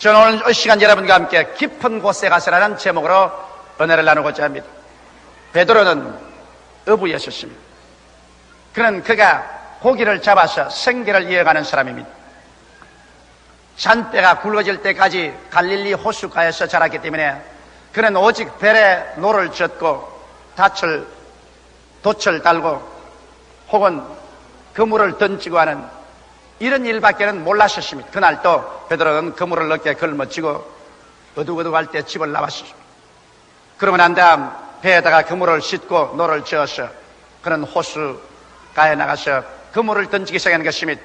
저는 오늘 이 시간 여러분과 함께 깊은 곳에 가서라는 제목으로 은혜를 나누고자 합니다. 베드로는 어부였었습니다. 그가 고기를 잡아서 생계를 이어가는 사람입니다. 잔뼈가 굵어질 때까지 갈릴리 호숫가에서 자랐기 때문에 그는 오직 벨에 노를 젓고 돛을 달고 혹은 그물을 던지고 하는 이런 일밖에는 몰랐었습니다. 그날도 베드로는 그물을 어깨에 걸머쥐고 어둑어둑할 때 집을 나왔습니다. 그러고 난 다음 배에다가 그물을 싣고 노를 저어서 그는 호수가에 나가서 그물을 던지기 시작하는 것입니다.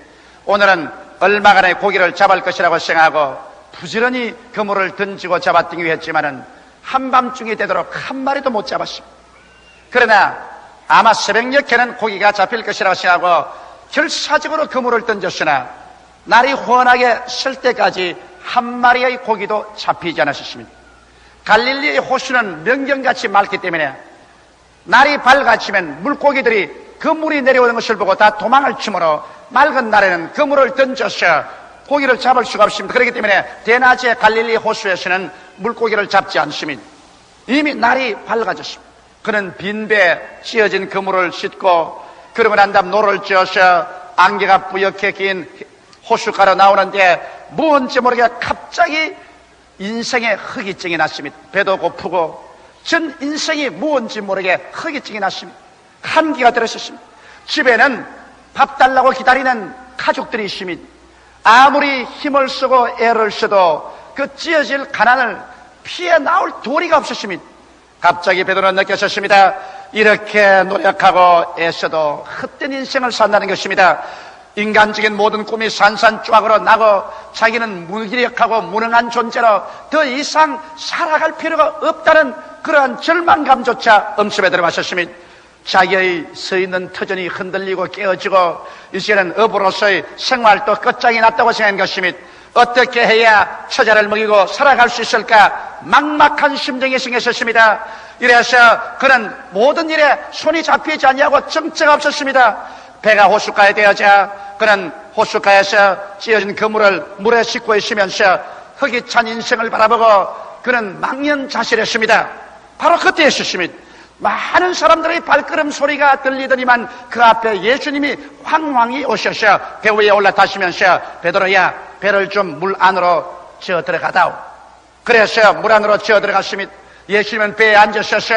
오늘은 얼마간의 고기를 잡을 것이라고 생각하고 부지런히 그물을 던지고 잡아당기고 했지만은 한밤중이 되도록 한 마리도 못 잡았습니다. 그러나 아마 새벽녘에는 고기가 잡힐 것이라고 생각하고 결사적으로 그물을 던졌으나 날이 훤하게 쓸 때까지 한 마리의 고기도 잡히지 않았습니다. 갈릴리의 호수는 명경같이 맑기 때문에 날이 밝아지면 물고기들이 그 물이 내려오는 것을 보고 다 도망을 치므로 맑은 날에는 그물을 던져서 고기를 잡을 수가 없습니다. 그렇기 때문에 대낮에 갈릴리 호수에서는 물고기를 잡지 않습니다. 이미 날이 밝아졌습니다. 그는 빈배에 씌어진 그물을 싣고 그러고 난 다음 노를 쥐어서 안개가 뿌옇게 긴 호숫가로 나오는데 뭔지 모르게 갑자기 인생의 허기증이 났습니다. 배도 고프고 전 인생이 뭔지 모르게 허기증이 났습니다. 한기가 들었습니다. 집에는 밥 달라고 기다리는 가족들이 있습니다. 아무리 힘을 쓰고 애를 써도 그 찌어질 가난을 피해 나올 도리가 없었습니다. 갑자기 베드로는 느꼈습니다. 이렇게 노력하고 애써도 헛된 인생을 산다는 것입니다. 인간적인 모든 꿈이 산산조각으로 나고 자기는 무기력하고 무능한 존재로 더 이상 살아갈 필요가 없다는 그러한 절망감조차 엄습에 들어갔었습니다. 자기의 서 있는 터전이 흔들리고 깨어지고 이제는 어부로서의 생활도 끝장이 났다고 생각한 것입니다. 어떻게 해야 처자를 먹이고 살아갈 수 있을까 막막한 심정이 생겼었습니다. 이래서 그는 모든 일에 손이 잡히지 않냐고 정체가 없었습니다. 배가 호숫가에 되어자 그는 호숫가에서 찌어진 그물을 물에 싣고 있으면서 흙이 찬 인생을 바라보고 그는 망연자실했습니다. 바로 그때였습니다. 많은 사람들의 발걸음 소리가 들리더니만 그 앞에 예수님이 황황히 오셔서 배 위에 올라타시면서 베드로야 배를 좀 물 안으로 지어 들어가다오. 그래서 물 안으로 지어 들어갔습니다. 예수님은 배에 앉으셔서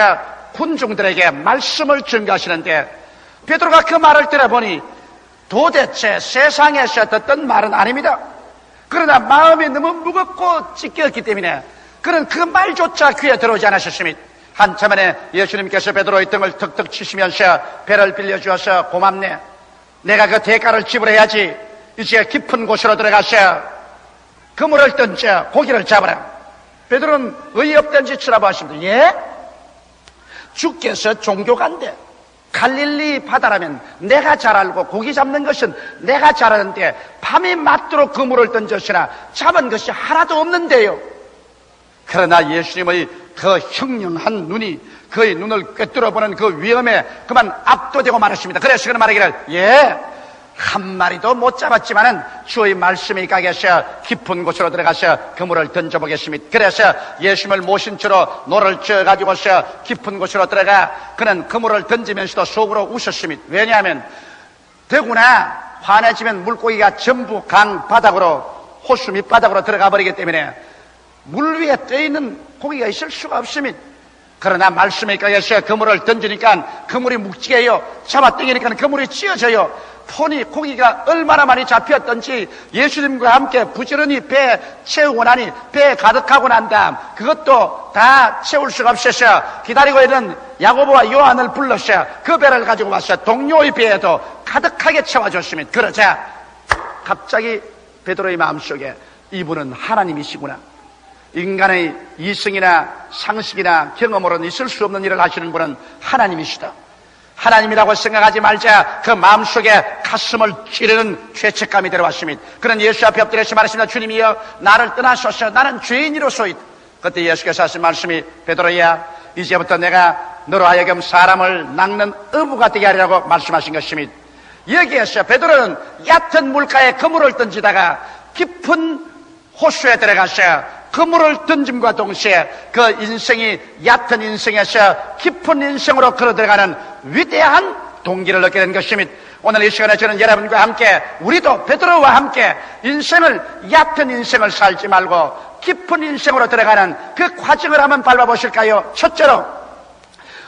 군중들에게 말씀을 전가하시는데 베드로가 그 말을 들어보니 도대체 세상에서 듣던 말은 아닙니다. 그러나 마음이 너무 무겁고 찢겼기 때문에 그는 그 말조차 귀에 들어오지 않으셨습니다. 한참 만에 예수님께서 베드로의 등을 턱턱 치시면서 배를 빌려주어서 고맙네. 내가 그 대가를 지불해야지. 이제 깊은 곳으로 들어가서 그물을 던져 고기를 잡아라. 베드로는 어이없던 짓을 하고 하십니다. 예? 주께서 종교가인데 갈릴리 바다라면 내가 잘 알고 고기 잡는 것은 내가 잘 아는데 밤이 맞도록 그물을 던졌으나 잡은 것이 하나도 없는데요. 그러나 예수님의 그 형령한 눈이 그의 눈을 꿰뚫어보는 그 위험에 그만 압도되고 말았습니다. 그래서 그는 말하기를 예, 한 마리도 못 잡았지만은 주의 말씀이 가게서 깊은 곳으로 들어가서 그물을 던져보겠습니다. 그래서 예수님을 모신 채로 노를 쥐어가지고서 깊은 곳으로 들어가 그는 그물을 던지면서도 속으로 웃었습니다. 왜냐하면 더구나 환해지면 물고기가 전부 강 바닥으로 호수 밑바닥으로 들어가 버리기 때문에 물 위에 떠있는 고기가 있을 수가 없습니다. 그러나 말씀에 가게서 그물을 던지니까 그물이 묵직해요. 잡아당기니까 그물이 찌어져요. 폰이 고기가 얼마나 많이 잡혔던지 예수님과 함께 부지런히 배에 채우고 나니 배에 가득하고 난 다음 그것도 다 채울 수가 없어서 기다리고 있는 야고보와 요한을 불러서 그 배를 가지고 와서 동료의 배에도 가득하게 채워줬습니다. 그러자 갑자기 베드로의 마음속에 이분은 하나님이시구나. 인간의 이성이나 상식이나 경험으로는 있을 수 없는 일을 하시는 분은 하나님이시다. 하나님이라고 생각하지 말자 그 마음속에 가슴을 찌르는 죄책감이 들어왔습니다. 그런 예수 앞에 엎드려서 말했습니다. 주님이여 나를 떠나소서 나는 죄인이로소이다. 그때 예수께서 하신 말씀이 베드로야 이제부터 내가 너로 하여금 사람을 낚는 어부가 되게 하리라고 말씀하신 것입니다. 여기에서 베드로는 얕은 물가에 그물을 던지다가 깊은 호수에 들어가서 그물을 던짐과 동시에 그 인생이 얕은 인생에서 깊은 인생으로 걸어 들어가는 위대한 동기를 얻게 된 것입니다. 오늘 이 시간에 저는 여러분과 함께, 우리도 베드로와 함께 인생을, 얕은 인생을 살지 말고 깊은 인생으로 들어가는 그 과정을 한번 밟아보실까요? 첫째로,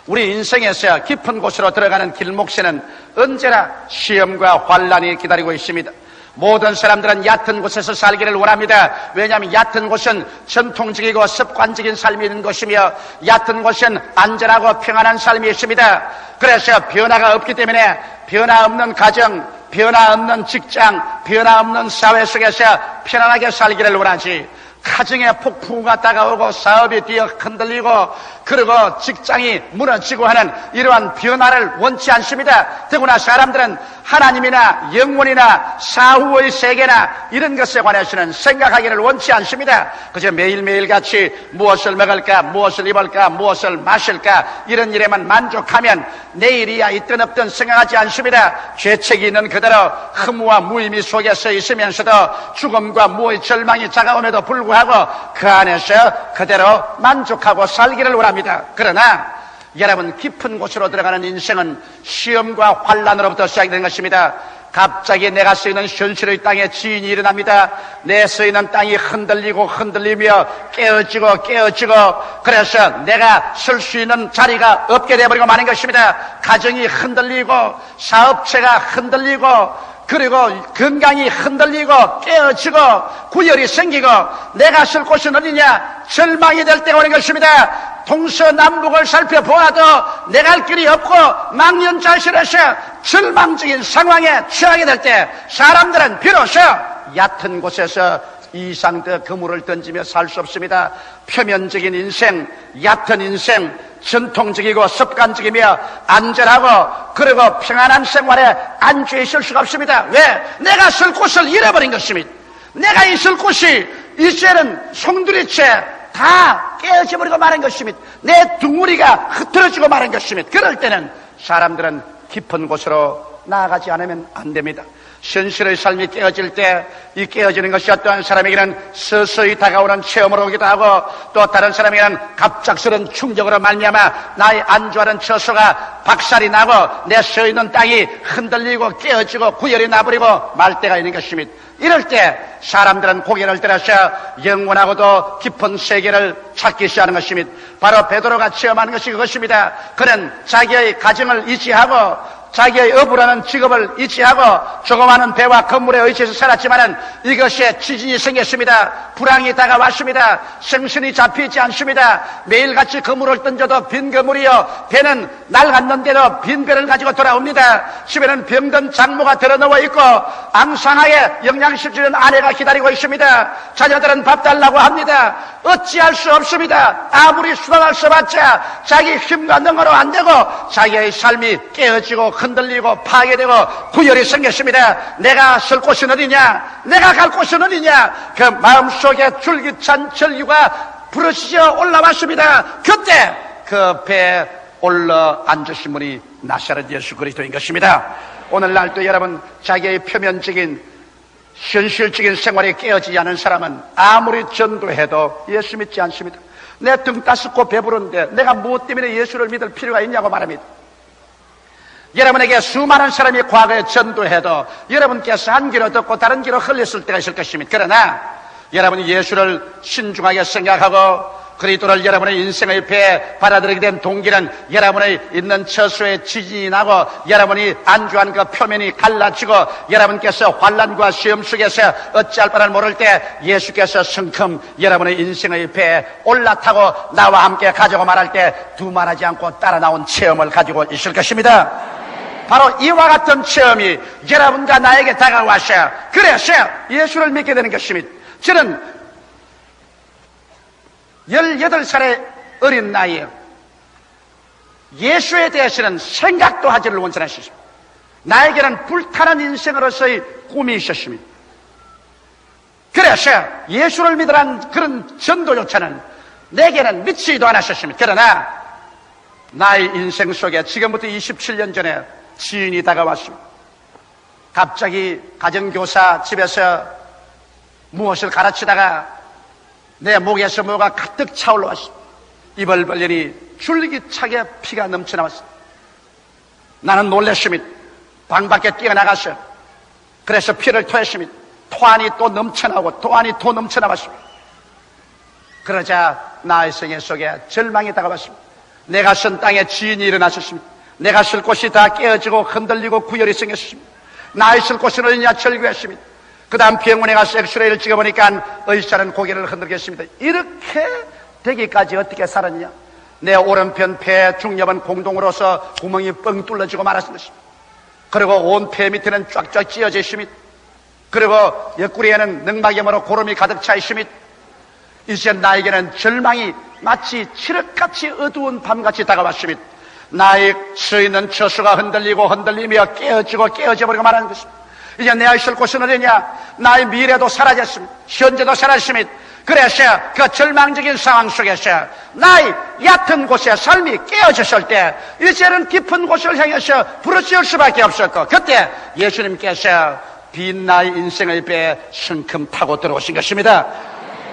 우리 인생에서 깊은 곳으로 들어가는 길목에는 언제나 시험과 환란이 기다리고 있습니다. 모든 사람들은 얕은 곳에서 살기를 원합니다. 왜냐하면 얕은 곳은 전통적이고 습관적인 삶이 있는 곳이며, 얕은 곳은 안전하고 평안한 삶이 있습니다. 그래서 변화가 없기 때문에 변화 없는 가정, 변화 없는 직장, 변화 없는 사회 속에서 편안하게 살기를 원하지, 가정에 폭풍우가 다가오고 사업이 뒤어 흔들리고 그리고 직장이 무너지고 하는 이러한 변화를 원치 않습니다. 더구나 사람들은 하나님이나 영혼이나 사후의 세계나 이런 것에 관해서는 생각하기를 원치 않습니다. 그저 매일매일 같이 무엇을 먹을까, 무엇을 입을까, 무엇을 마실까 이런 일에만 만족하면 내일이야 있든 없든 생각하지 않습니다. 죄책이 있는 그대로 허무와 무의미 속에서 있으면서도 죽음과 무의 절망이 다가옴에도 불구하고 그 안에서 그대로 만족하고 살기를 원합니다. 그러나 여러분, 깊은 곳으로 들어가는 인생은 시험과 환란으로부터 시작되는 것입니다. 갑자기 내가 서 있는 현실의 땅에 지진이 일어납니다. 내 서 있는 땅이 흔들리고 흔들리며 깨어지고 깨어지고, 그래서 내가 설 수 있는 자리가 없게 되어버리고 마는 것입니다. 가정이 흔들리고 사업체가 흔들리고 그리고 건강이 흔들리고 깨어지고 구열이 생기고 내가 설 곳은 어디냐, 절망이 될 때가 오는 것입니다. 동서남북을 살펴보아도 내가 갈 길이 없고 망연자실해서 절망적인 상황에 처하게 될 때 사람들은 비로소 얕은 곳에서 이상 더 그물을 던지며 살 수 없습니다. 표면적인 인생, 얕은 인생, 전통적이고 습관적이며 안전하고 그리고 평안한 생활에 안주해 있을 수가 없습니다. 왜? 내가 설 곳을 잃어버린 것입니다. 내가 있을 곳이 이제는 송두리째 다 깨어져 버리고 마는 것입니다. 내 둥우리가 흐트러지고 마는 것입니다. 그럴 때는 사람들은 깊은 곳으로 나아가지 않으면 안 됩니다. 현실의 삶이 깨어질 때 이 깨어지는 것이 어떠한 사람에게는 서서히 다가오는 체험으로 오기도 하고, 또 다른 사람에게는 갑작스러운 충격으로 말미암아 나의 안주하는 처소가 박살이 나고 내 서 있는 땅이 흔들리고 깨어지고 구열이 나버리고 말 때가 있는 것입니다. 이럴 때 사람들은 고개를 들어서 영원하고도 깊은 세계를 찾기 시작하는 것입니다. 바로 베드로가 체험하는 것이 그것입니다. 그는 자기의 가정을 이지하고 자기의 어부라는 직업을 이지하고 조그마한 배와 건물에 의지해서 살았지만은 이것에 지진이 생겼습니다. 불황이 다가왔습니다. 생선이 잡히지 않습니다. 매일같이 그물을 던져도 빈 그물이요, 배는 낡았는데도 빈 배를 가지고 돌아옵니다. 집에는 병든 장모가 들어누워 있고 앙상하게 영양실 주는 아내가 기다리고 있습니다. 자녀들은 밥 달라고 합니다. 어찌할 수 없습니다. 아무리 수단을 써봤자 자기 힘과 능으로 안 되고 자기의 삶이 깨어지고 흔들리고 파괴되고 구열이 생겼습니다. 내가 설 곳은 어디냐, 내가 갈 곳은 어디냐, 그 마음속에 줄기찬 전류가 부러지져 올라왔습니다. 그때 그 배에 올라 앉으신 분이 나사렛 예수 그리스도인 것입니다. 오늘날도 여러분, 자기의 표면적인 현실적인 생활에 깨어지지 않은 사람은 아무리 전도해도 예수 믿지 않습니다. 내 등 따숩고 배부른데 내가 무엇 때문에 예수를 믿을 필요가 있냐고 말합니다. 여러분에게 수많은 사람이 과거에 전도해도 여러분께서 한 귀로 듣고 다른 귀로 흘렸을 때가 있을 것입니다. 그러나 여러분이 예수를 신중하게 생각하고 그리스도를 여러분의 인생의 배에 받아들이게 된 동기는 여러분의 있는 처소에 지진이 나고 여러분이 안주한 그 표면이 갈라지고 여러분께서 환난과 시험 속에서 어찌할 바를 모를 때 예수께서 성큼 여러분의 인생의 배에 올라타고 나와 함께 가자고 말할 때 두말하지 않고 따라 나온 체험을 가지고 있을 것입니다. 바로 이와 같은 체험이 여러분과 나에게 다가와서 그래서 예수를 믿게 되는 것입니다. 저는 18살의 어린 나이에 예수에 대해서는 생각도 하지를 원치 않았습니다. 나에게는 불타는 인생으로서의 꿈이 있었습니다. 그래서 예수를 믿으라는 그런 전도조차는 내게는 미치지도 않았었습니다. 그러나 나의 인생 속에 지금부터 27년 전에 지인이 다가왔습니다. 갑자기 가정교사 집에서 무엇을 가르치다가 내 목에서 뭐가 가득 차올라 왔습니다. 입을 벌리니 줄기차게 피가 넘쳐나왔습니다. 나는 놀랐습니다. 방 밖에 뛰어나가서 그래서 피를 토했습니다. 토안이 또 넘쳐나오고 토안이 또 넘쳐나왔습니다. 그러자 나의 생애 속에 절망이 다가왔습니다. 내가 선 땅에 지인이 일어나셨습니다. 내가 쓸 곳이 다 깨어지고 흔들리고 구열이 생겼습니다. 나의 쓸 곳은 어디냐 절규했습니다. 그 다음 병원에 가서 엑스레이를 찍어보니까 의사는 고개를 흔들겠습니다. 이렇게 되기까지 어떻게 살았냐? 내 오른편 폐 중엽은 공동으로서 구멍이 뻥 뚫려지고 말았는 것입니다. 그리고 온 폐 밑에는 쫙쫙 찢어져 있습니다. 그리고 옆구리에는 능막염으로 고름이 가득 차 있습니다. 이제 나에게는 절망이 마치 칠흑같이 어두운 밤같이 다가왔습니다. 나의 서 있는 처수가 흔들리며 깨어지고 깨어져버리고 말하는 것입니다. 이제 내가 있을 곳은 어디냐? 나의 미래도 사라졌습니다. 현재도 사라졌습니다. 그래서 그 절망적인 상황 속에서 나의 얕은 곳에 삶이 깨어졌을 때 이제는 깊은 곳을 향해서 부르짖을 수밖에 없었고, 그때 예수님께서 빈 나의 인생의 배에 성큼 타고 들어오신 것입니다.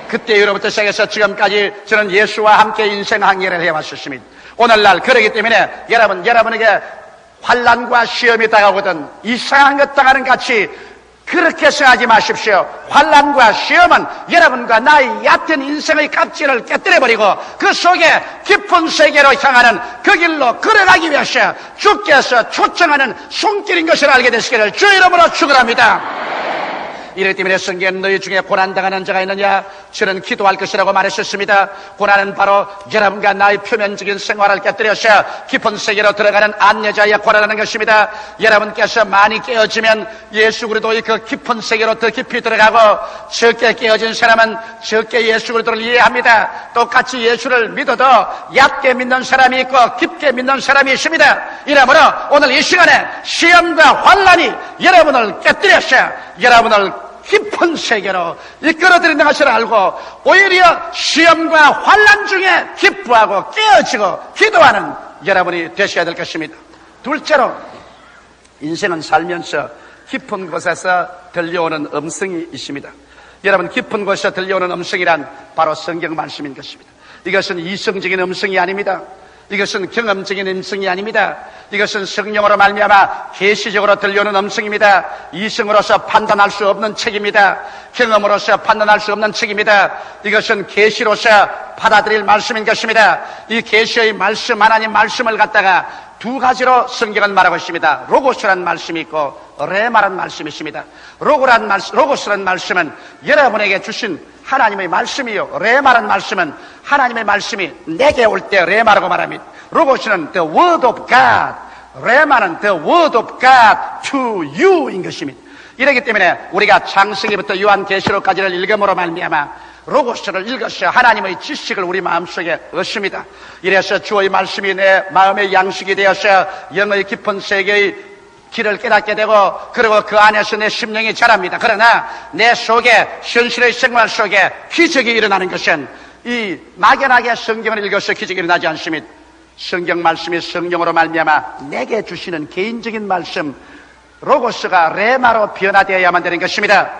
그때 이후로부터 시작해서 지금까지 저는 예수와 함께 인생 항해를 해왔었습니다. 오늘날 그러기 때문에 여러분에게 환난과 시험이 다가오거든 이상한 것 당하는 같이 그렇게 생각하지 마십시오. 환난과 시험은 여러분과 나의 얕은 인생의 껍질을 깨뜨려버리고 그 속에 깊은 세계로 향하는 그 길로 걸어가기 위해서 주께서 초청하는 손길인 것을 알게 되시기를 주 이름으로 축원합니다. 이렇기 때문에 성경에 너희 중에 고난당하는 자가 있느냐? 저는 기도할 것이라고 말했었습니다. 고난은 바로 여러분과 나의 표면적인 생활을 깨뜨려서 깊은 세계로 들어가는 안내자의 고난하는 것입니다. 여러분께서 많이 깨어지면 예수 그리스도의 그 깊은 세계로 더 깊이 들어가고, 적게 깨어진 사람은 적게 예수 그리스도를 이해합니다. 똑같이 예수를 믿어도 얕게 믿는 사람이 있고 깊게 믿는 사람이 있습니다. 이러므로 오늘 이 시간에 시험과 환난이 여러분을 깨뜨려서 여러분을 깊은 세계로 이끌어들이는 것을 알고 오히려 시험과 환난 중에 기뻐하고 깨어지고 기도하는 여러분이 되셔야 될 것입니다. 둘째로, 인생은 살면서 깊은 곳에서 들려오는 음성이 있습니다. 여러분, 깊은 곳에서 들려오는 음성이란 바로 성경 말씀인 것입니다. 이것은 이성적인 음성이 아닙니다. 이것은 경험적인 음성이 아닙니다. 이것은 성령으로 말미암아 계시적으로 들려오는 음성입니다. 이성으로서 판단할 수 없는 책입니다. 경험으로서 판단할 수 없는 책입니다. 이것은 계시로서 받아들일 말씀인 것입니다. 이 계시의 말씀, 하나님 말씀을 갖다가 두 가지로 성경은 말하고 있습니다. 로고스라는 말씀이 있고 레마라는 말씀이 있습니다. 로고스라는 말씀은 여러분에게 주신 하나님의 말씀이요, 레마라는 말씀은 하나님의 말씀이 내게 올 때 레마라고 말합니다. 로고스는 the word of God, 레마는 the word of God to you인 것입니다. 이렇기 때문에 우리가 창세기부터 요한계시록까지를 읽음으로 말미암아 로고스를 읽어서 하나님의 지식을 우리 마음속에 얻습니다. 이래서 주의 말씀이 내 마음의 양식이 되어서 영의 깊은 세계의 길을 깨닫게 되고, 그리고 그 안에서 내 심령이 자랍니다. 그러나 내 속에, 현실의 생활 속에 기적이 일어나는 것은 이 막연하게 성경을 읽어서 기적이 일어나지 않습니다. 성경 말씀이 성령으로 말미암아 내게 주시는 개인적인 말씀, 로고스가 레마로 변화되어야만 되는 것입니다.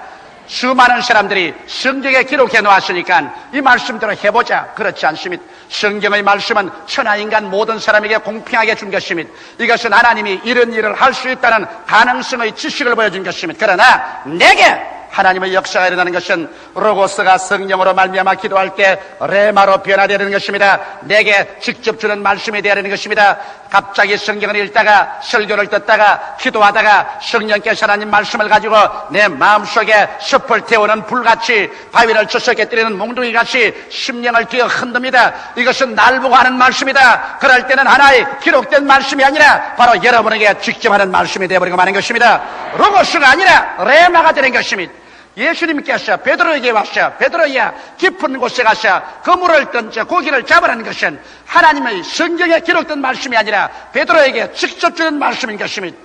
수많은 사람들이 성경에 기록해 놓았으니까 이 말씀대로 해보자, 그렇지 않습니다. 성경의 말씀은 천하인간 모든 사람에게 공평하게 준 것입니다. 이것은 하나님이 이런 일을 할 수 있다는 가능성의 지식을 보여준 것입니다. 그러나 내게 하나님의 역사가 일어나는 것은 로고스가 성령으로 말미암아 기도할 때 레마로 변화되는 것입니다. 내게 직접 주는 말씀이 되어야 되는 것입니다. 갑자기 성경을 읽다가 설교를 듣다가 기도하다가 성령께서 하나님 말씀을 가지고 내 마음속에 숲을 태우는 불같이, 바위를 쳐서 깨뜨리는 몽둥이같이 심령을 뛰어 흔듭니다. 이것은 날 보고 하는 말씀이다. 그럴 때는 하나의 기록된 말씀이 아니라 바로 여러분에게 직접 하는 말씀이 되어버리고 마는 것입니다. 로고스가 아니라 레마가 되는 것입니다. 예수님께서 베드로에게 와서 베드로야 깊은 곳에 가서 그물을 던져 고기를 잡으라는 것은 하나님의 성경에 기록된 말씀이 아니라 베드로에게 직접 주는 말씀인 것입니다.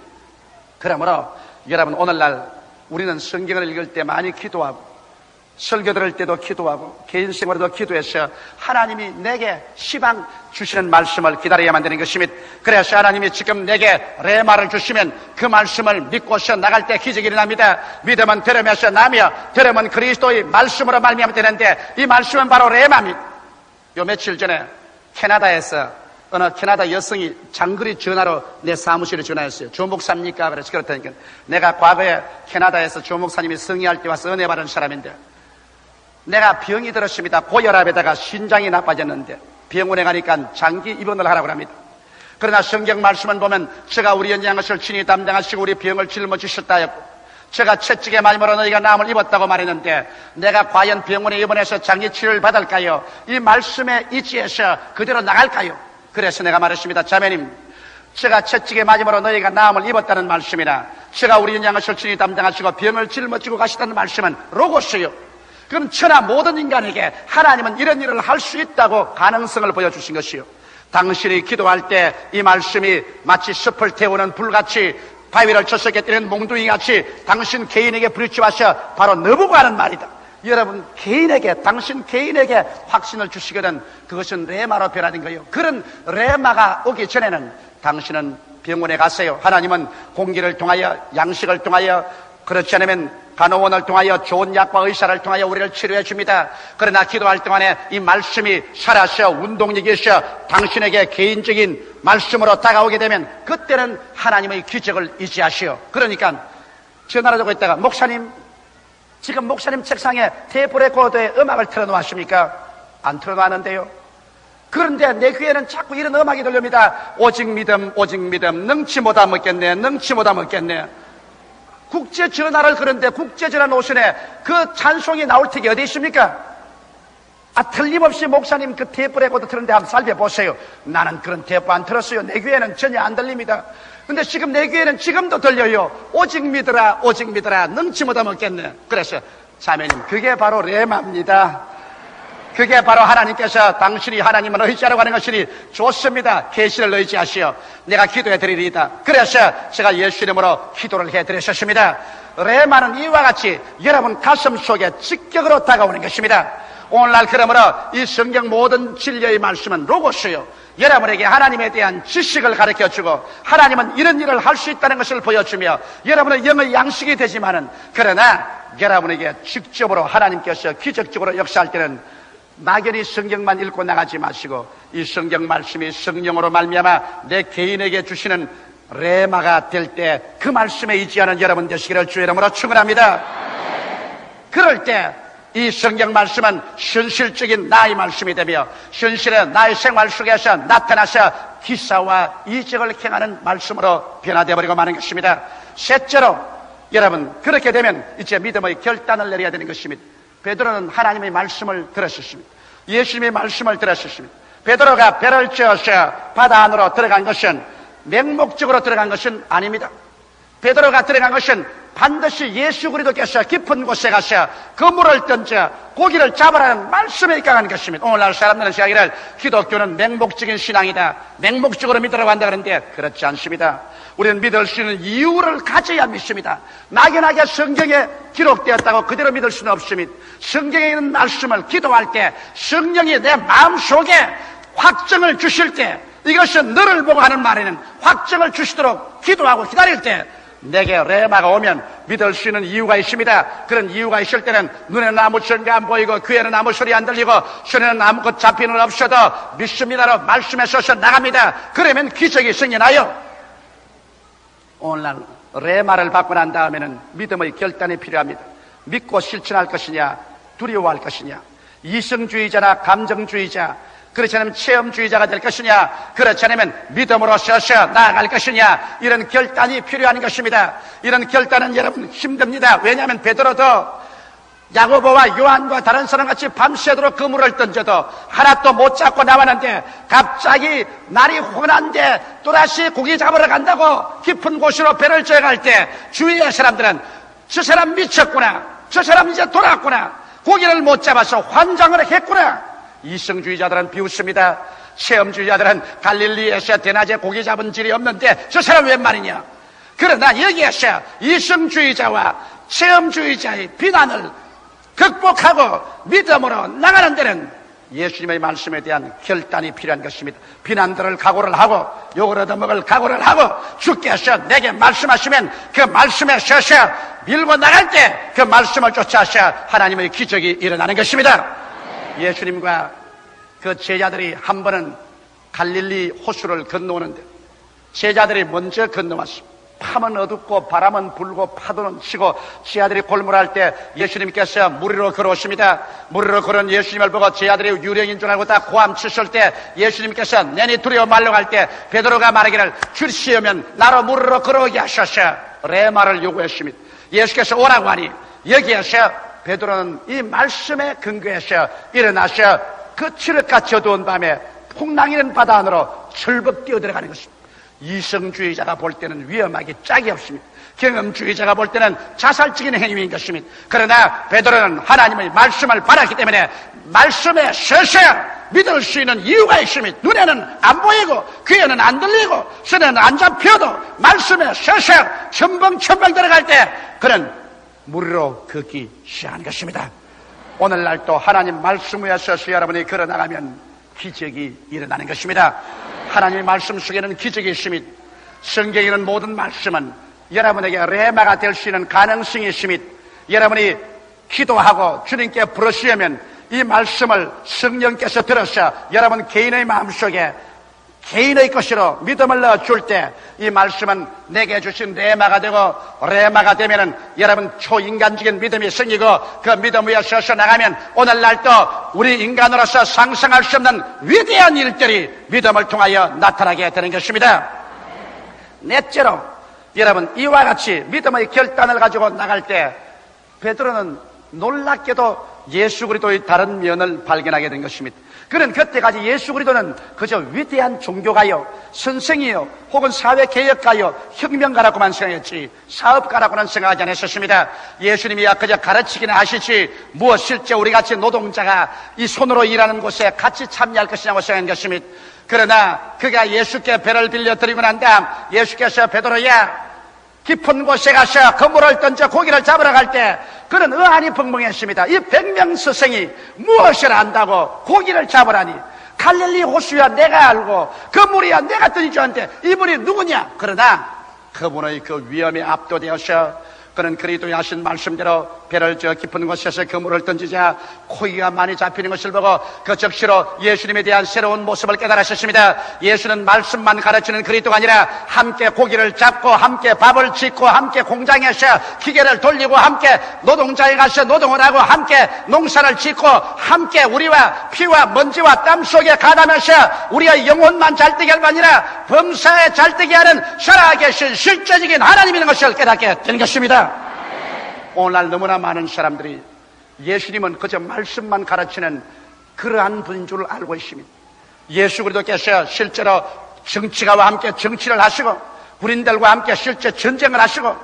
그러므로 여러분, 오늘날 우리는 성경을 읽을 때 많이 기도하고 설교 들을 때도 기도하고 개인 생활에도 기도해서 하나님이 내게 시방 주시는 말씀을 기다려야만 되는 것입니다. 그래서 하나님이 지금 내게 레마를 주시면 그 말씀을 믿고서 나갈 때 기적이 일어납니다. 믿음은 들으면서 나며 들으면 그리스도의 말씀으로 말미암아 되는데 이 말씀은 바로 레마입니다. 요 며칠 전에 캐나다에서 어느 캐나다 여성이 장거리 전화로 내 사무실에 전화했어요. 조 목사입니까? 그래서 그렇다니까 내가 과거에 캐나다에서 조 목사님이 승리할 때 와서 은혜 받은 사람인데 내가 병이 들었습니다. 고혈압에다가 신장이 나빠졌는데 병원에 가니까 장기 입원을 하라고 합니다. 그러나 성경 말씀을 보면 제가 우리 연장한 것을 친히 담당하시고 우리 병을 짊어지셨다 했고 제가 채찍에 맞음으로 너희가 나음을 입었다고 말했는데 내가 과연 병원에 입원해서 장기 치료를 받을까요? 이 말씀에 이치해서 그대로 나갈까요? 그래서 내가 말했습니다. 자매님, 제가 채찍에 맞음으로 너희가 나음을 입었다는 말씀이나 제가 우리 연장한 것을 친히 담당하시고 병을 짊어지고 가시다는 말씀은 로고스요. 그럼 천하 모든 인간에게 하나님은 이런 일을 할 수 있다고 가능성을 보여주신 것이요. 당신이 기도할 때 이 말씀이 마치 숲을 태우는 불같이 바위를 쳐서게 때리는 몽둥이같이 당신 개인에게 부딪혀와서 바로 너보고 하는 말이다. 여러분 개인에게 당신 개인에게 확신을 주시거든 그것은 레마로 변화된 거예요. 그런 레마가 오기 전에는 당신은 병원에 가세요. 하나님은 공기를 통하여 양식을 통하여 그렇지 않으면 간호원을 통하여 좋은 약과 의사를 통하여 우리를 치료해 줍니다. 그러나 기도할 동안에 이 말씀이 살아서 운동력이 있어 당신에게 개인적인 말씀으로 다가오게 되면 그때는 하나님의 기적을 의지하시오. 그러니까 전화를 하고 있다가 목사님 지금 목사님 책상에 테이프 레코더에 음악을 틀어놓았습니까? 안 틀어놨는데요. 그런데 내 귀에는 자꾸 이런 음악이 들립니다. 오직 믿음 오직 믿음 능치 못하 먹겠네 능치 못하 먹겠네. 국제 전화를 그런데 국제 전화 노선에 그 찬송이 나올 택이 어디 있습니까? 틀림없이 목사님 그 테이프 레코더 틀는데 한번 살펴보세요. 나는 그런 테이프 안 틀었어요. 내 귀에는 전혀 안 들립니다. 근데 지금 내 귀에는 지금도 들려요. 오직 믿으라 오직 믿으라 능치 못하 먹겠네. 그래서 자매님 그게 바로 레마입니다. 그게 바로 하나님께서 당신이 하나님을 의지하라고 하는 것이니 좋습니다. 계시를 의지하시오. 내가 기도해 드리리이다. 그래서 제가 예수 이름으로 기도를 해 드렸습니다. 레마는 이와 같이 여러분 가슴 속에 직격으로 다가오는 것입니다. 오늘날 그러므로 이 성경 모든 진리의 말씀은 로고스요. 여러분에게 하나님에 대한 지식을 가르쳐주고 하나님은 이런 일을 할 수 있다는 것을 보여주며 여러분의 영의 양식이 되지만은 그러나 여러분에게 직접으로 하나님께서 기적적으로 역사할 때는 막연히 성경만 읽고 나가지 마시고 이 성경 말씀이 성령으로 말미암아 내 개인에게 주시는 레마가 될 때 그 말씀에 의지하는 여러분 되시기를 주의 이름으로 축원합니다. 그럴 때 이 성경 말씀은 현실적인 나의 말씀이 되며 현실의 나의 생활 속에서 나타나서 기사와 이적을 행하는 말씀으로 변화되어 버리고 마는 것입니다. 셋째로 여러분 그렇게 되면 이제 믿음의 결단을 내려야 되는 것입니다. 베드로는 하나님의 말씀을 들었습니다. 예수님의 말씀을 들었습니다. 베드로가 배를 지어서 바다 안으로 들어간 것은 맹목적으로 들어간 것은 아닙니다. 베드로가 들어간 것은 반드시 예수 그리스도께서 깊은 곳에 가서 그물을 던져 고기를 잡으라는 말씀에 입각하는 것입니다. 오늘날 사람들은 생각하기를 기독교는 맹목적인 신앙이다. 맹목적으로 믿으라고 한다 그러는데 그렇지 않습니다. 우리는 믿을 수 있는 이유를 가져야 믿습니다. 막연하게 성경에 기록되었다고 그대로 믿을 수는 없습니다. 성경에 있는 말씀을 기도할 때 성령이 내 마음속에 확정을 주실 때 이것은 너를 보고 하는 말에는 확정을 주시도록 기도하고 기다릴 때 내게 레마가 오면 믿을 수 있는 이유가 있습니다. 그런 이유가 있을 때는 눈에는 아무 증거 안 보이고 귀에는 아무 소리 안 들리고 손에는 아무것 잡히는 없어도 믿습니다로 말씀에 서서 나갑니다. 그러면 기적이 생겨나요. 오늘날 레마를 받고 난 다음에는 믿음의 결단이 필요합니다. 믿고 실천할 것이냐 두려워할 것이냐 이성주의자나 감정주의자 그렇지 않으면 체험주의자가 될 것이냐 그렇지 않으면 믿음으로 서서 나아갈 것이냐 이런 결단이 필요한 것입니다. 이런 결단은 여러분 힘듭니다. 왜냐하면 베드로도 야고보와 요한과 다른 사람같이 밤새도록 그물을 던져도 하나도 못 잡고 나왔는데 갑자기 날이 혼한데 또다시 고기 잡으러 간다고 깊은 곳으로 배를 져갈 때 주위의 사람들은 저 사람 미쳤구나 저 사람 이제 돌아왔구나 고기를 못 잡아서 환장을 했구나. 이성주의자들은 비웃습니다. 체험주의자들은 갈릴리에서 대낮에 고기 잡은 질이 없는데 저 사람 웬 말이냐. 그러나 여기에서 이성주의자와 체험주의자의 비난을 극복하고 믿음으로 나가는 데는 예수님의 말씀에 대한 결단이 필요한 것입니다. 비난들을 각오를 하고 욕을 얻어먹을 각오를 하고 주께서 내게 말씀하시면 그 말씀에 서서 밀고 나갈 때 그 말씀을 쫓아서 하나님의 기적이 일어나는 것입니다. 예수님과 그 제자들이 한 번은 갈릴리 호수를 건너오는데 제자들이 먼저 건너왔습니다. 밤은 어둡고 바람은 불고 파도는 치고 제자들이 골몰할 때 예수님께서 물 위로 걸어오십니다. 물 위로 걸은 예수님을 보고 제자들이 유령인 줄 알고 다 고함 쳤을 때 예수님께서 내니 두려워 말로 갈 때 베드로가 말하기를 주시오면 나로 물 위로 걸어오게 하셔서 레마를 요구했습니다. 예수께서 오라고 하니 여기에서 베드로는 이 말씀에 근거해서 일어나서 그 칠흑같이 어두운 밤에 풍랑이는 바다 안으로 철벅 뛰어들어가는 것입니다. 이성주의자가 볼 때는 위험하기 짝이 없습니다. 경험주의자가 볼 때는 자살적인 행위인 것입니다. 그러나 베드로는 하나님의 말씀을 받았기 때문에 말씀에 서서 믿을 수 있는 이유가 있습니다. 눈에는 안 보이고 귀에는 안 들리고 손에는 안 잡혀도 말씀에 서서 첨벙첨벙 들어갈 때 그는 물 위로 걷기 시작하는 것입니다. 오늘날 또 하나님 말씀 위에 서서 여러분이 걸어나가면 기적이 일어나는 것입니다. 하나님의 말씀 속에는 기적이 있습니다. 성경에는 모든 말씀은 여러분에게 레마가 될 수 있는 가능성이 있습니다. 여러분이 기도하고 주님께 부르시면 이 말씀을 성령께서 들어서 여러분 개인의 마음속에 개인의 것으로 믿음을 넣어줄 때 이 말씀은 내게 주신 레마가 되고 레마가 되면은 여러분 초인간적인 믿음이 생기고 그 믿음 위에 서서 나가면 오늘날도 우리 인간으로서 상상할 수 없는 위대한 일들이 믿음을 통하여 나타나게 되는 것입니다. 넷째로 여러분 이와 같이 믿음의 결단을 가지고 나갈 때 베드로는 놀랍게도 예수 그리스도의 다른 면을 발견하게 된 것입니다. 그는 그때까지 예수 그리스도는 그저 위대한 종교가요, 선생이요, 혹은 사회개혁가요, 혁명가라고만 생각했지 사업가라고는 생각하지 않았었습니다. 예수님이야 그저 가르치기는 하시지 무엇 실제 우리같이 노동자가 이 손으로 일하는 곳에 같이 참여할 것이냐고 생각한 것입니다. 그러나 그가 예수께 배를 빌려드리고 난 다음 예수께서 베드로야 깊은 곳에 가서 그물을 던져 고기를 잡으러 갈 때 그는 의안이 벙벙했습니다. 이 100명 스승이 무엇을 안다고 고기를 잡으라니 갈릴리 호수야 내가 알고 그 물이야 내가 던지는데 이 물이 누구냐. 그러나 그분의 그 위험에 압도되어서 그는 그리스도의 하신 말씀대로 배를 저 깊은 곳에서 그물을 던지자 고기가 많이 잡히는 것을 보고 그 즉시로 예수님에 대한 새로운 모습을 깨달으셨습니다. 예수는 말씀만 가르치는 그리스도가 아니라 함께 고기를 잡고 함께 밥을 짓고 함께 공장에서 기계를 돌리고 함께 노동자에 가서 노동을 하고 함께 농사를 짓고 함께 우리와 피와 먼지와 땀 속에 가담해서 우리의 영혼만 잘되게 할 뿐 아니라 범사에 잘되게 하는 살아계신 실제적인 하나님이라는 것을 깨닫게 되는 것입니다. 오늘날 너무나 많은 사람들이 예수님은 그저 말씀만 가르치는 그러한 분인 줄 알고 있습니다. 예수 그리스도께서 실제로 정치가와 함께 정치를 하시고 군인들과 함께 실제 전쟁을 하시고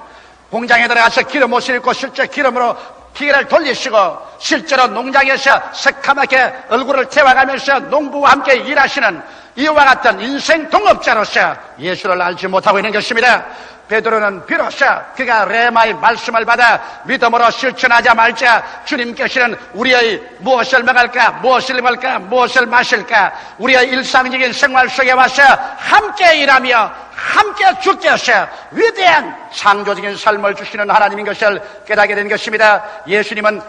공장에 들어가서 기름 옷을 입고 실제 기름으로 기계를 돌리시고 실제로 농장에서 새카맣게 얼굴을 태워가면서 농부와 함께 일하시는 이와 같은 인생 동업자로서 예수를 알지 못하고 있는 것입니다. 베드로는 비로소 그가 레마의 말씀을 받아 믿음으로 실천하자마자 주님께서는 우리의 무엇을 먹을까 무엇을 입을까 무엇을 마실까 우리의 일상적인 생활 속에 와서 함께 일하며 함께 주께서 위대한 창조적인 삶을 주시는 하나님인 것을 깨닫게 된 것입니다. 예수님은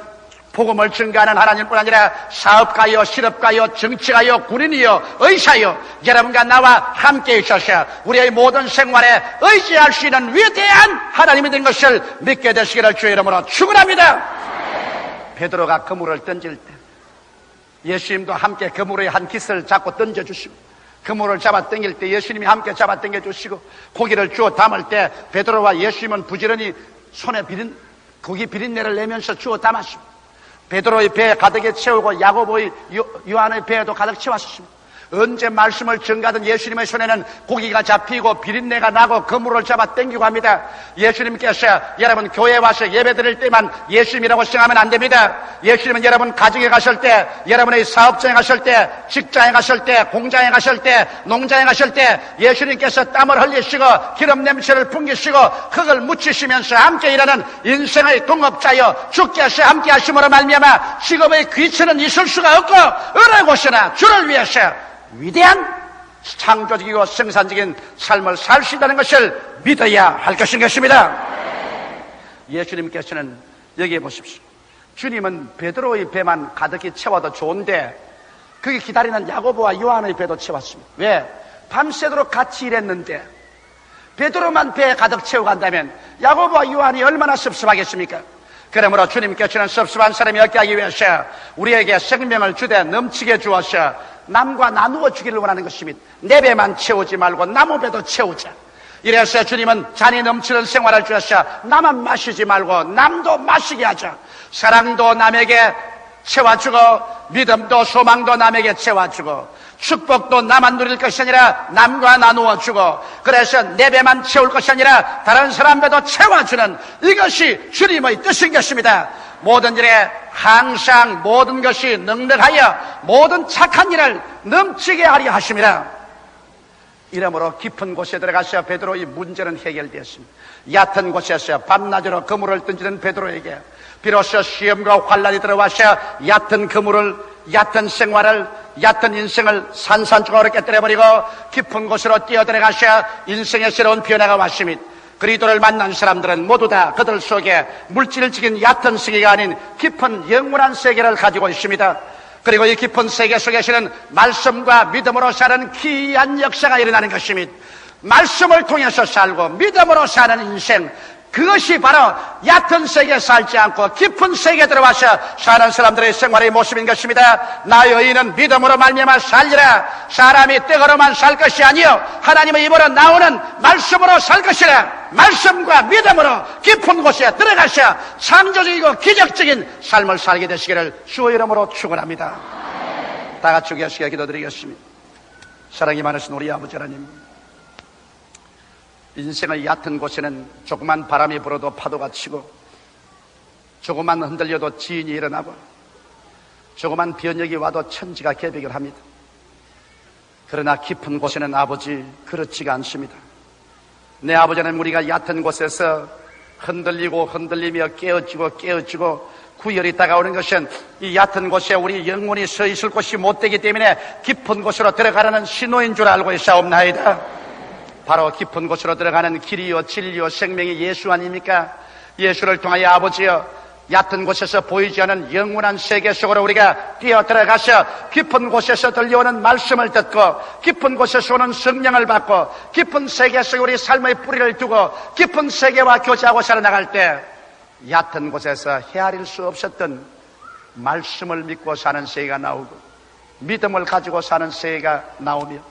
복음을 증가하는 하나님뿐 아니라 사업가요, 실업가요, 정치가요, 군인이요, 의사요, 여러분과 나와 함께 있어서 우리의 모든 생활에 의지할 수 있는 위대한 하나님이 된 것을 믿게 되시기를 주의 이름으로 축원합니다. 베드로가 그물을 던질 때 예수님도 함께 그물의 한 깃을 잡고 던져주시고 그물을 잡아 당길 때 예수님이 함께 잡아 당겨주시고 고기를 주워 담을 때 베드로와 예수님은 부지런히 손에 고기 비린내를 내면서 주워 담았습니다. 베드로의 배에 가득히 채우고 야고보의 요한의 배에도 가득 채웠습니다. 언제 말씀을 전가하던 예수님의 손에는 고기가 잡히고 비린내가 나고 그물을 잡아 당기고 합니다. 예수님께서 여러분 교회에 와서 예배 드릴 때만 예수님이라고 생각하면 안 됩니다. 예수님은 여러분 가정에 가실 때, 여러분의 사업장에 가실 때, 직장에 가실 때, 공장에 가실 때, 농장에 가실 때 예수님께서 땀을 흘리시고 기름 냄새를 풍기시고 흙을 묻히시면서 함께 일하는 인생의 동업자여 주께서 함께 하심으로 말미암아 직업의 귀천은 있을 수가 없고 어느 곳이나 주를 위해서 위대한 창조적이고 생산적인 삶을 살 수 있다는 것을 믿어야 할 것입니다. 예수님께서는 여기에 보십시오. 주님은 베드로의 배만 가득히 채워도 좋은데 그게 기다리는 야고보와 요한의 배도 채웠습니다. 왜? 밤새도록 같이 일했는데 베드로만 배에 가득 채우고 간다면 야고보와 요한이 얼마나 섭섭하겠습니까? 그러므로 주님께서는 섭섭한 사람이 없게 하기 위해서 우리에게 생명을 주되 넘치게 주어서 남과 나누어 주기를 원하는 것입니다. 내 배만 채우지 말고 남의 배도 채우자. 이래서 주님은 잔이 넘치는 생활을 주셔서 나만 마시지 말고 남도 마시게 하자. 사랑도 남에게 채워주고 믿음도 소망도 남에게 채워주고 축복도 나만 누릴 것이 아니라 남과 나누어 주고 그래서 내 배만 채울 것이 아니라 다른 사람 배도 채워주는 이것이 주님의 뜻인 것입니다. 모든 일에 항상 모든 것이 넉넉하여 모든 착한 일을 넘치게 하려 하십니다. 이러므로 깊은 곳에 들어가서 베드로의 문제는 해결되었습니다. 얕은 곳에서 밤낮으로 그물을 던지는 베드로에게 비로소 시험과 환란이 들어와서 얕은 그물을, 얕은 생활을, 얕은 인생을 산산조각으로 깨뜨려버리고 깊은 곳으로 뛰어들어가서 인생의 새로운 변화가 왔습니다. 그리스도를 만난 사람들은 모두 다 그들 속에 물질적인 얕은 세계가 아닌 깊은 영원한 세계를 가지고 있습니다. 그리고 이 깊은 세계 속에서는 말씀과 믿음으로 사는 기이한 역사가 일어나는 것입니다. 말씀을 통해서 살고 믿음으로 사는 인생, 그것이 바로 얕은 세계에 살지 않고 깊은 세계에 들어와서 사는 사람들의 생활의 모습인 것입니다. 나 여인은 믿음으로 말미암아 살리라. 사람이 떡으로만 살 것이 아니요 하나님의 입으로 나오는 말씀으로 살 것이라. 말씀과 믿음으로 깊은 곳에 들어가서 창조적이고 기적적인 삶을 살게 되시기를 주의 이름으로 축원합니다. 다 같이 계시게 기도드리겠습니다. 사랑이 많으신 우리 아버지 하나님, 인생의 얕은 곳에는 조그만 바람이 불어도 파도가 치고 조그만 흔들려도 지인이 일어나고 조그만 변혁이 와도 천지가 개벽을 합니다. 그러나 깊은 곳에는 아버지 그렇지가 않습니다. 내 아버지는 우리가 얕은 곳에서 흔들리고 흔들리며 깨어지고 구열이 다가오는 것은 이 얕은 곳에 우리 영혼이 서 있을 곳이 못 되기 때문에 깊은 곳으로 들어가라는 신호인 줄 알고 있사옵나이다. 바로 깊은 곳으로 들어가는 길이요 진리요 생명이 예수 아닙니까? 예수를 통하여 아버지여 얕은 곳에서 보이지 않는 영원한 세계 속으로 우리가 뛰어들어가서 깊은 곳에서 들려오는 말씀을 듣고 깊은 곳에서 오는 성령을 받고 깊은 세계 속에 우리 삶의 뿌리를 두고 깊은 세계와 교제하고 살아나갈 때 얕은 곳에서 헤아릴 수 없었던 말씀을 믿고 사는 세계가 나오고 믿음을 가지고 사는 세계가 나오며